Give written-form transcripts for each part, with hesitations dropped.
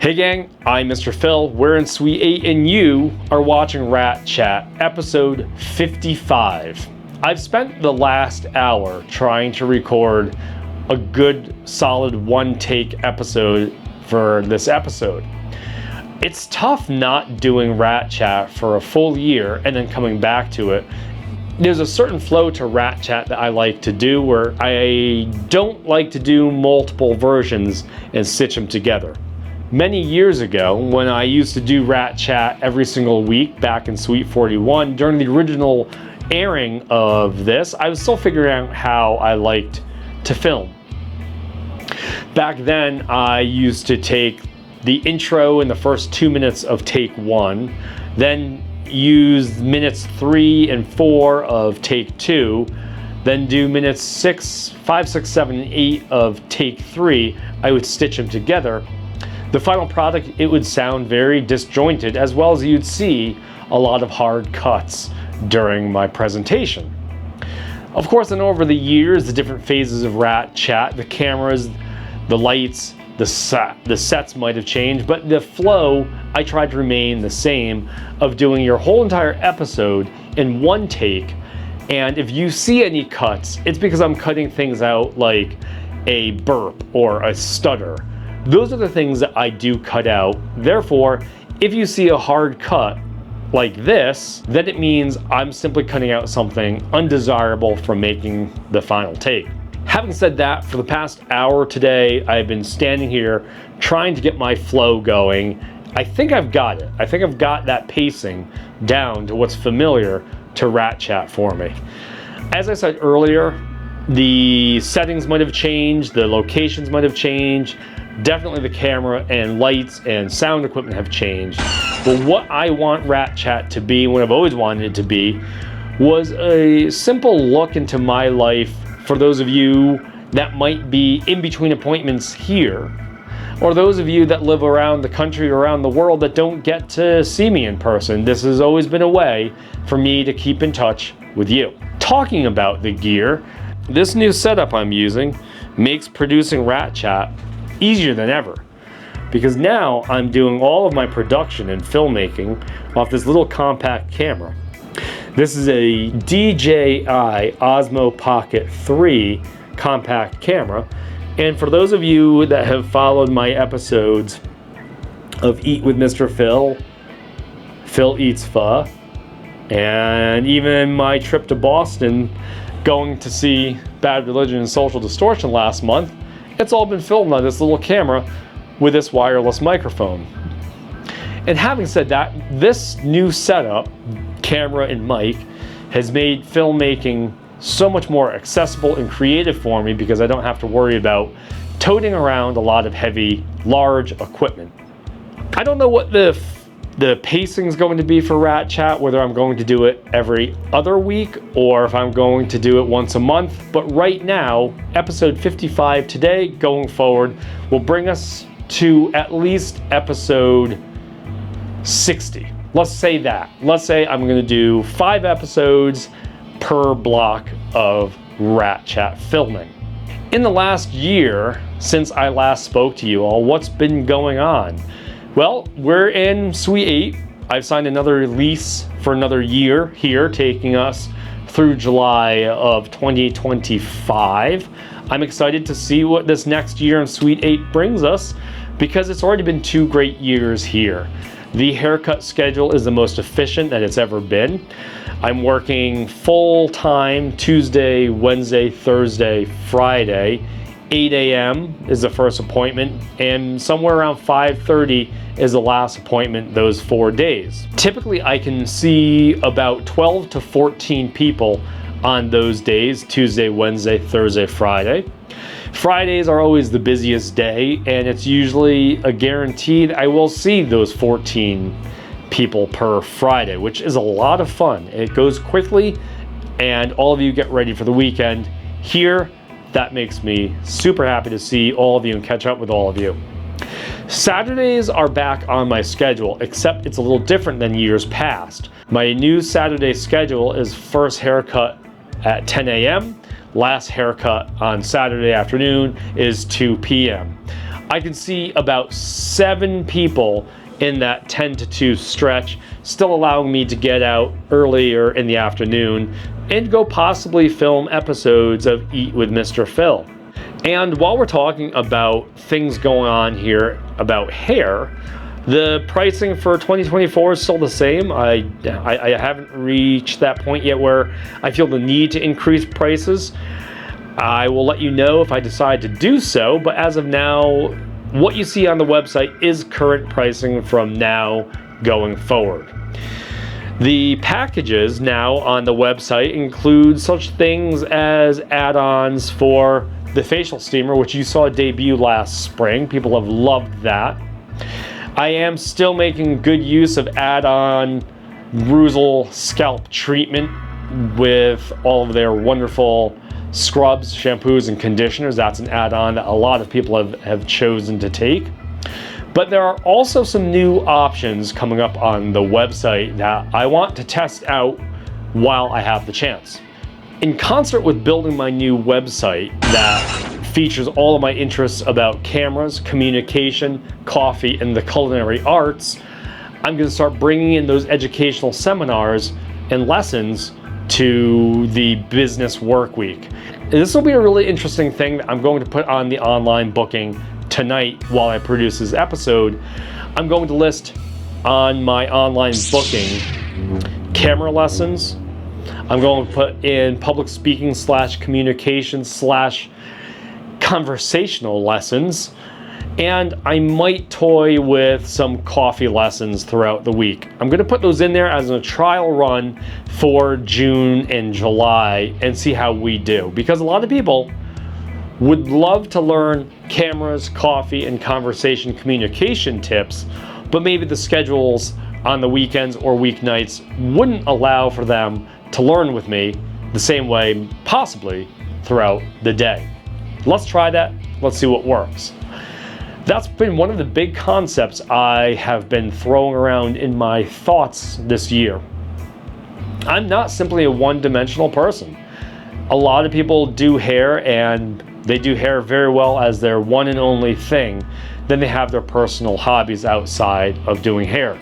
Hey gang, I'm Mr. Phil, we're in Suite 8 and you are watching Rat Chat, episode 55. I've spent the last hour trying to record a good solid one-take episode for this episode. It's tough not doing Rat Chat for a full year and then coming back to it. There's a certain flow to Rat Chat that I like to do where I don't like to do multiple versions and stitch them together. Many years ago, when I used to do Rat Chat every single week back in Suite 41, during the original airing of this, I was still figuring out how I liked to film. Back then, I used to take the intro in the first 2 minutes of take 1, then use minutes 3 and 4 of take 2, then do minutes 5, 6, 7, and 8 of take 3. I would stitch them together. The final product, it would sound very disjointed, as well as you'd see a lot of hard cuts during my presentation. Of course, and over the years, the different phases of Rat Chat, the cameras, the lights, the sets might have changed, but the flow, I tried to remain the same of doing your whole entire episode in one take. And if you see any cuts, it's because I'm cutting things out like a burp or a stutter. Those are the things that I do cut out. Therefore, if you see a hard cut like this, then it means I'm simply cutting out something undesirable from making the final take. Having said that, for the past hour today, I've been standing here trying to get my flow going. I think I've got it. I think I've got that pacing down to what's familiar to Rat Chat for me. As I said earlier, the settings might have changed, the locations might have changed, definitely the camera and lights and sound equipment have changed. But what I want Rat Chat to be, what I've always wanted it to be, was a simple look into my life for those of you that might be in between appointments here, or those of you that live around the country or around the world that don't get to see me in person. This has always been a way for me to keep in touch with you. Talking about the gear, this new setup I'm using makes producing Rat Chat easier than ever, because now I'm doing all of my production and filmmaking off this little compact camera. This is a DJI Osmo Pocket 3 compact camera, and for those of you that have followed my episodes of Eat with Mr. Phil, Phil Eats Pho, and even my trip to Boston going to see Bad Religion and Social Distortion last month, it's all been filmed on this little camera with this wireless microphone. And having said that, this new setup, camera and mic, has made filmmaking so much more accessible and creative for me because I don't have to worry about toting around a lot of heavy, large equipment. I don't know what the pacing is going to be for Rat Chat, whether I'm going to do it every other week or if I'm going to do it once a month. But right now, episode 55 today, going forward, will bring us to at least episode 60. Let's say that. Let's say I'm going to do 5 episodes per block of Rat Chat filming. In the last year, since I last spoke to you all, what's been going on? Well, we're in Suite 8. I've signed another lease for another year here, taking us through July of 2025. I'm excited to see what this next year in Suite 8 brings us because it's already been 2 great years here. The haircut schedule is the most efficient that it's ever been. I'm working full-time Tuesday, Wednesday, Thursday, Friday. 8 a.m. is the first appointment, and somewhere around 5:30 is the last appointment those 4 days. Typically, I can see about 12 to 14 people on those days, Tuesday, Wednesday, Thursday, Friday. Fridays are always the busiest day, and it's usually a guaranteed I will see those 14 people per Friday, which is a lot of fun. It goes quickly, and all of you get ready for the weekend here. That makes me super happy to see all of you and catch up with all of you. Saturdays are back on my schedule, except it's a little different than years past. My new Saturday schedule is first haircut at 10 a.m. Last haircut on Saturday afternoon is 2 p.m. I can see about 7 people in that 10 to 2 stretch, still allowing me to get out earlier in the afternoon and go possibly film episodes of Eat with Mr. Phil. And while we're talking about things going on here about hair, the pricing for 2024 is still the same. I haven't reached that point yet where I feel the need to increase prices. I will let you know if I decide to do so, but as of now, what you see on the website is current pricing from now going forward. The packages now on the website include such things as add-ons for the facial steamer, which you saw debut last spring. People have loved that. I am still making good use of add-on Ruzel scalp treatment with all of their wonderful scrubs, shampoos, and conditioners. That's an add-on that a lot of people have chosen to take. But there are also some new options coming up on the website that I want to test out while I have the chance. In concert with building my new website that features all of my interests about cameras, communication, coffee, and the culinary arts, I'm going to start bringing in those educational seminars and lessons to the business work week. And this will be a really interesting thing that I'm going to put on the online booking tonight while I produce this episode. I'm going to list on my online booking camera lessons. I'm going to put in public speaking / communication / conversational lessons. And I might toy with some coffee lessons throughout the week. I'm going to put those in there as a trial run for June and July and see how we do. Because a lot of people would love to learn cameras, coffee, and conversation communication tips, but maybe the schedules on the weekends or weeknights wouldn't allow for them to learn with me the same way, possibly, throughout the day. Let's try that. Let's see what works. That's been one of the big concepts I have been throwing around in my thoughts this year. I'm not simply a one-dimensional person. A lot of people do hair, and they do hair very well as their one and only thing. Then they have their personal hobbies outside of doing hair.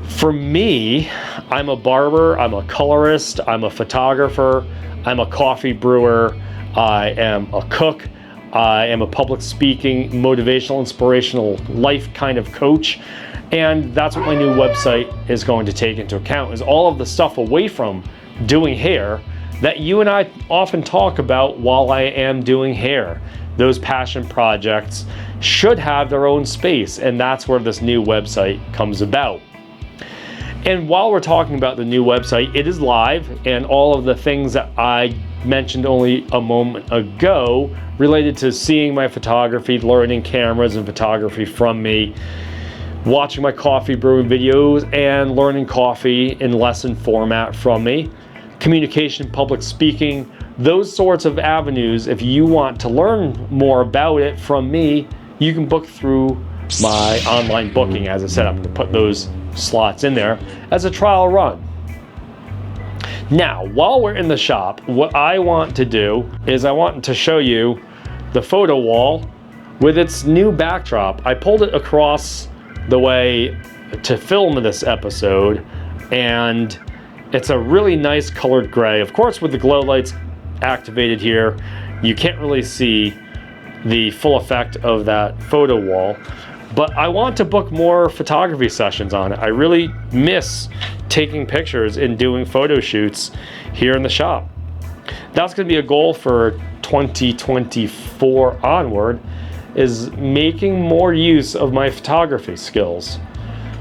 For me, I'm a barber, I'm a colorist, I'm a photographer, I'm a coffee brewer, I am a cook, I am a public speaking, motivational, inspirational life kind of coach. And that's what my new website is going to take into account, is all of the stuff away from doing hair that you and I often talk about while I am doing hair. Those passion projects should have their own space, and that's where this new website comes about. And while we're talking about the new website, it is live, and all of the things that I mentioned only a moment ago related to seeing my photography, learning cameras and photography from me, watching my coffee brewing videos, and learning coffee in lesson format from me, communication, public speaking, those sorts of avenues. If you want to learn more about it from me, you can book through my online booking. As I said, I'm going to put those slots in there as a trial run. Now, while we're in the shop, what I want to do is I want to show you the photo wall with its new backdrop. I pulled it across the way to film this episode, and it's a really nice colored gray. Of course, with the glow lights activated here, you can't really see the full effect of that photo wall. But I want to book more photography sessions on it. I really miss taking pictures and doing photo shoots here in the shop. That's going to be a goal for 2024 onward, is making more use of my photography skills,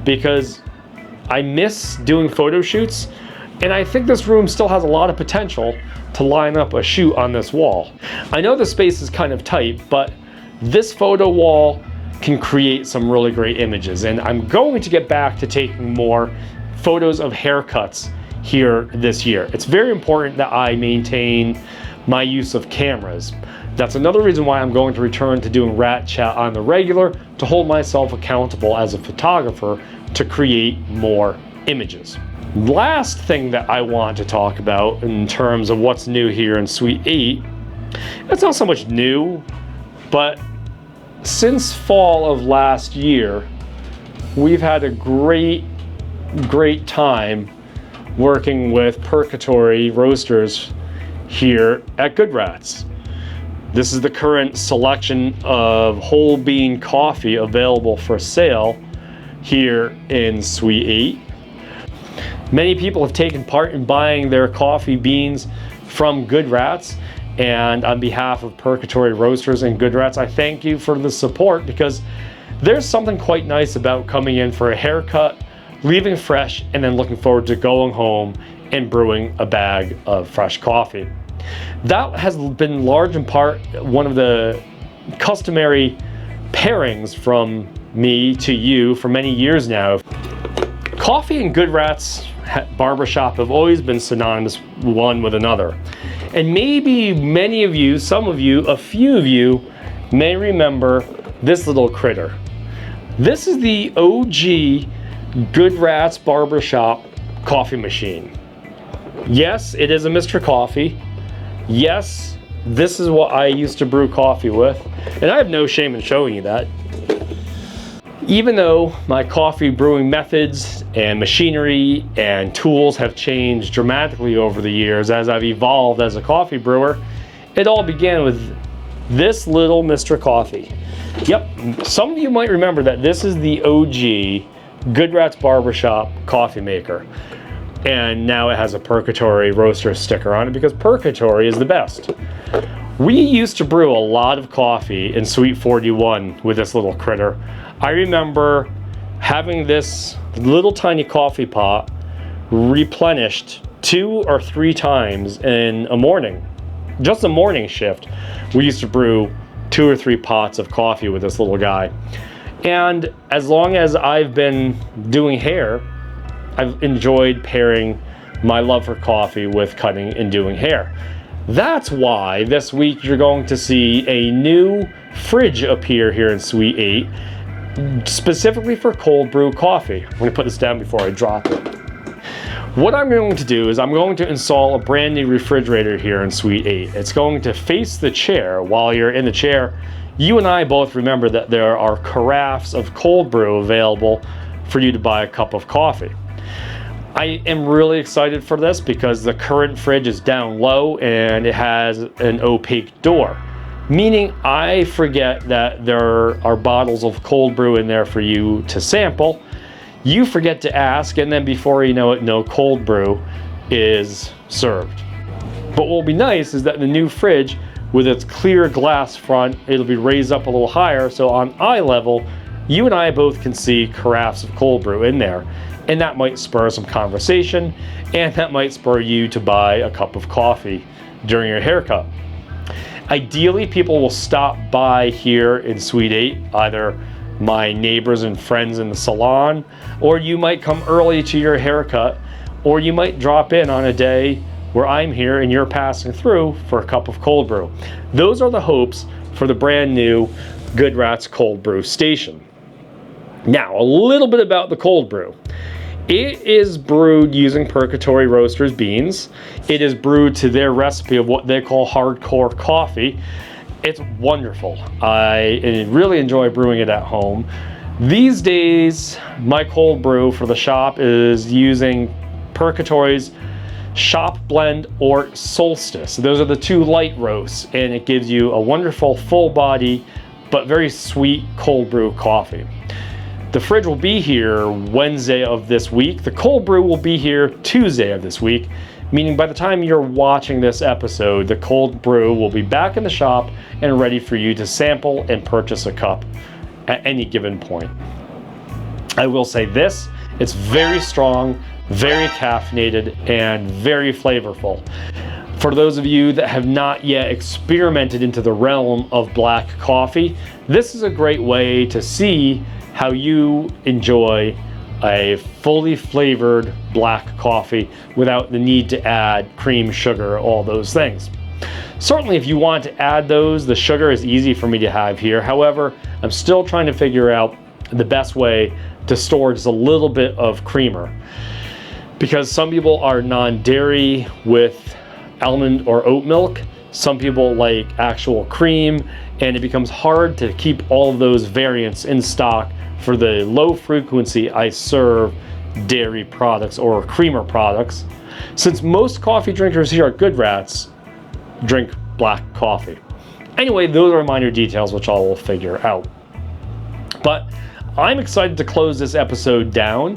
because I miss doing photo shoots, and I think this room still has a lot of potential to line up a shoot on this wall. I know the space is kind of tight, but this photo wall can create some really great images, and I'm going to get back to taking more photos of haircuts here this year. It's very important that I maintain my use of cameras. That's another reason why I'm going to return to doing Rat Chat on the regular, to hold myself accountable as a photographer to create more images. Last thing that I want to talk about in terms of what's new here in Suite 8, it's not so much new, but since fall of last year, we've had a great time working with Purgatory Roasters here at Good Rats. This is the current selection of whole bean coffee available for sale here in Suite 8. Many people have taken part in buying their coffee beans from Good Rats, and on behalf of Purgatory Roasters and Good Rats, I thank you for the support, because there's something quite nice about coming in for a haircut, leaving fresh, and then looking forward to going home and brewing a bag of fresh coffee. That has been large in part one of the customary pairings from me to you for many years now. Coffee and Good Rats Barbershop have always been synonymous one with another. And maybe many of you, some of you, a few of you may remember this little critter. This is the OG Good Rats Barbershop coffee machine. Yes, it is a Mr. Coffee. Yes, this is what I used to brew coffee with, and I have no shame in showing you that. Even though my coffee brewing methods and machinery and tools have changed dramatically over the years as I've evolved as a coffee brewer, it all began with this little Mr. Coffee. Yep, some of you might remember that this is the OG Good Rats Barbershop coffee maker. And now it has a Purgatory Roaster sticker on it because Purgatory is the best. We used to brew a lot of coffee in Suite 41 with this little critter. I remember having this little tiny coffee pot replenished 2 or 3 times in a morning. Just a morning shift. We used to brew 2 or 3 pots of coffee with this little guy. And as long as I've been doing hair, I've enjoyed pairing my love for coffee with cutting and doing hair. That's why this week you're going to see a new fridge appear here in Suite 8, specifically for cold brew coffee. I'm going to put this down before I drop it. What I'm going to do is I'm going to install a brand new refrigerator here in Suite 8. It's going to face the chair. While you're in the chair, you and I both remember that there are carafes of cold brew available for you to buy a cup of coffee. I am really excited for this because the current fridge is down low and it has an opaque door, meaning I forget that there are bottles of cold brew in there for you to sample. You forget to ask, and then before you know it, no cold brew is served. But what will be nice is that the new fridge, with its clear glass front, it'll be raised up a little higher, so on eye level, you and I both can see carafes of cold brew in there. And that might spur some conversation, and that might spur you to buy a cup of coffee during your haircut. Ideally, people will stop by here in Suite 8, either my neighbors and friends in the salon, or you might come early to your haircut, or you might drop in on a day where I'm here and you're passing through for a cup of cold brew. Those are the hopes for the brand new Good Rats Cold Brew Station. Now, a little bit about the cold brew. It is brewed using Purgatory Roasters beans. It is brewed to their recipe of what they call hardcore coffee. It's wonderful. I really enjoy brewing it at home. These days, my cold brew for the shop is using Purgatory's Shop Blend or Solstice. Those are the 2 light roasts, and it gives you a wonderful full body but very sweet cold brew coffee. The fridge will be here Wednesday of this week. The cold brew will be here Tuesday of this week, meaning by the time you're watching this episode, the cold brew will be back in the shop and ready for you to sample and purchase a cup at any given point. I will say this, it's very strong, very caffeinated, and very flavorful. For those of you that have not yet experimented into the realm of black coffee, this is a great way to see how you enjoy a fully flavored black coffee without the need to add cream, sugar, all those things. Certainly if you want to add those, the sugar is easy for me to have here. However, I'm still trying to figure out the best way to store just a little bit of creamer, because some people are non-dairy with almond or oat milk. Some people like actual cream, and it becomes hard to keep all of those variants in stock for the low frequency I serve dairy products or creamer products. Since most coffee drinkers here at Good Rats drink black coffee. Anyway, those are minor details which I'll figure out. But I'm excited to close this episode down.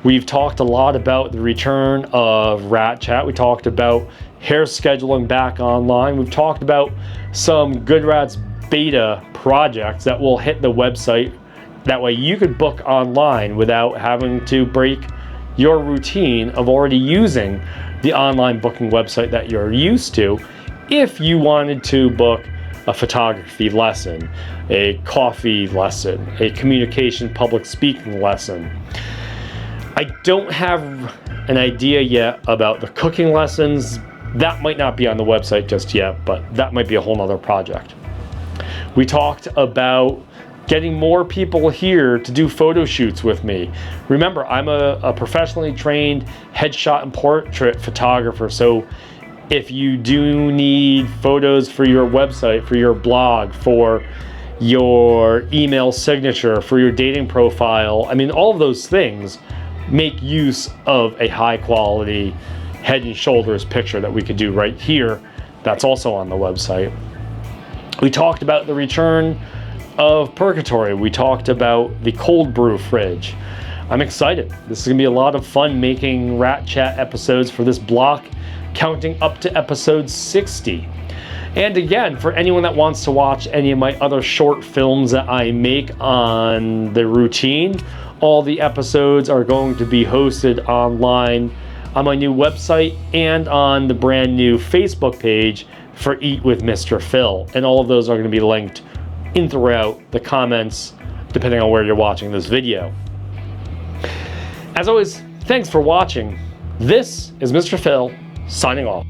We've talked a lot about the return of Rat Chat. We talked about hair scheduling back online. We've talked about some Good Rats beta projects that will hit the website. That way you could book online without having to break your routine of already using the online booking website that you're used to if you wanted to book a photography lesson, a coffee lesson, a communication public speaking lesson. I don't have an idea yet about the cooking lessons. That might not be on the website just yet, but that might be a whole nother project. We talked about getting more people here to do photo shoots with me. Remember, I'm a professionally trained headshot and portrait photographer, so if you do need photos for your website, for your blog, for your email signature, for your dating profile, I mean, all of those things make use of a high quality head and shoulders picture that we could do right here. That's also on the website. We talked about the return of Purgatory. We talked about the cold brew fridge. I'm excited. This is gonna be a lot of fun making Rat Chat episodes for this block, counting up to episode 60. And again, for anyone that wants to watch any of my other short films that I make on the routine, all the episodes are going to be hosted online on my new website and on the brand new Facebook page for Eat with Mr. Phil. And all of those are going to be linked in throughout the comments, depending on where you're watching this video. As always, thanks for watching. This is Mr. Phil signing off.